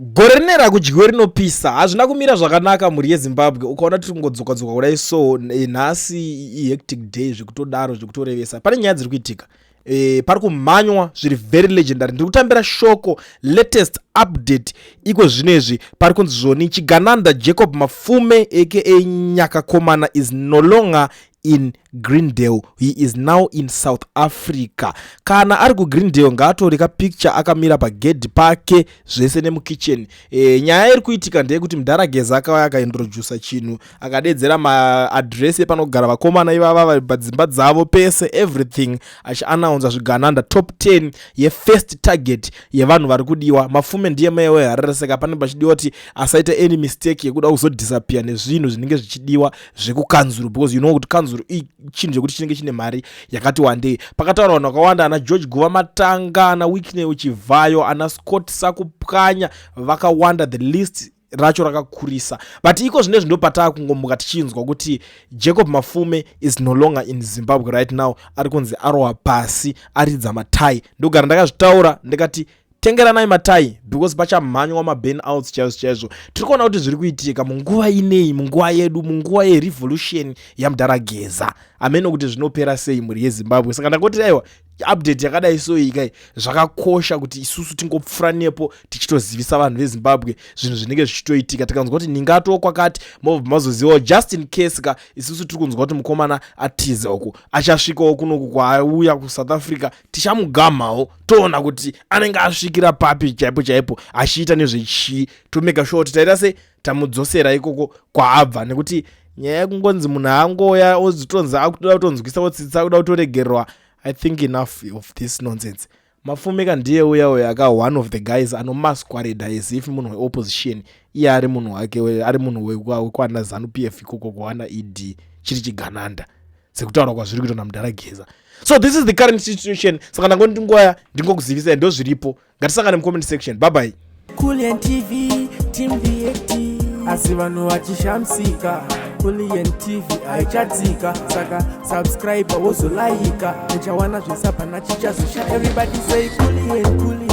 gore rinera kudyiwe rinopisa hazvina kumira zvakanaka mhuri yezimbabwe ukaona tiri kungodzoka-dzoka kudai so nhasi ihectic day zvekutodaro zvekutorevesa pane nyaya dziri kuitika pari kumhanywa zviri very legendary. Ndiri kutambira shoko latest update iko zvinezvi pari kunzi zvoni Chigananda Jacob Mafume aka Nyakakomana is no longer in Greendale, he is now in South Africa. Kana ari kuGreendale ngaatore kapicture akamira pagedhi pake zvese nemukitchen. Nyaya iri kuitika ndeyekuti Mudarageza akauya akaintroduce chinhu akadedzera maadresi epanogara vakomana ivava padzimba dzavo pese everything achiannounce Zvigananda top 10 yefirst target yevanhu vari kudiwa. Mafume ndiye meya weHarare saka pane pachidiwa kuti asaita any mistake yekuda kuzodisappear nezvinhu zvinenge zvichidiwa zvekukanzuru because you know kuti kanzuru chinhu chekuti chinenge chine mari yakati wandei. Pakataura vanhu vakawanda ana George Guva Matanga ana Whitney Uchivhayo ana Scott Sakupkanya vakawanda the list racho rakakurisa but iko zvinezvi ndopatava kungomuka tichinzwa kuti Jacob Mafume is no longer in Zimbabwe right now ari kunzi arowa pasi aridza matai. Ndogara ndakazvitaura ndikati tengeranai matai because pachamhanywa maburn outs chaizvo. Tiri kuona kuti zviri kuitika munguva inei, munguva yedu, munguva yerevolution yaMudarageza ameno kuti zvinopera sei mhuri yeZimbabwe. Saka ndakoti aiwa update yakadai so ikai zvakakosha kuti isusu tingopfura nepo tichitozivisa vanhu veZimbabwe zvinhu zvinenge zvichitoitika tikanzwa kuti ningato kwakati mazozivawo just in case ka isusu tiri kunzwa kuti mukomana atiza uku achasvikawo kunoku kwaauya kuSouth Africa tichamugamawo toona kuti anenge asvikira papi chaipo achiita nezvechii tomeka sure kuti taita se tamudzosera ikoko kwaabva nekuti nyaya yekungonzi munhu angoya ozitonzi akutoda kutonzwisa otsitsa kuda kutoregerwa. I think enough of this nonsense. Mafume ndiye uya aka one of the guys anomasquerade as if munhu weopposition iye ari munhu wake ari munhu wekwana ZANU PF ikoko kuwana ED chiri Chigananda sekutaura kwazviri kuita naMudarageza. So this is the current situation. Saka ndangoti ngoya ndingokuzivisa ndo zviripo. Ngatisangane mu comment section. Bye bye. Kulian TV team VAT asi vanhu vachishamsika. Kulian TV haichatsika saka subscribe wozolaika nechawana zvesapa nachichazosha everybody say Kulian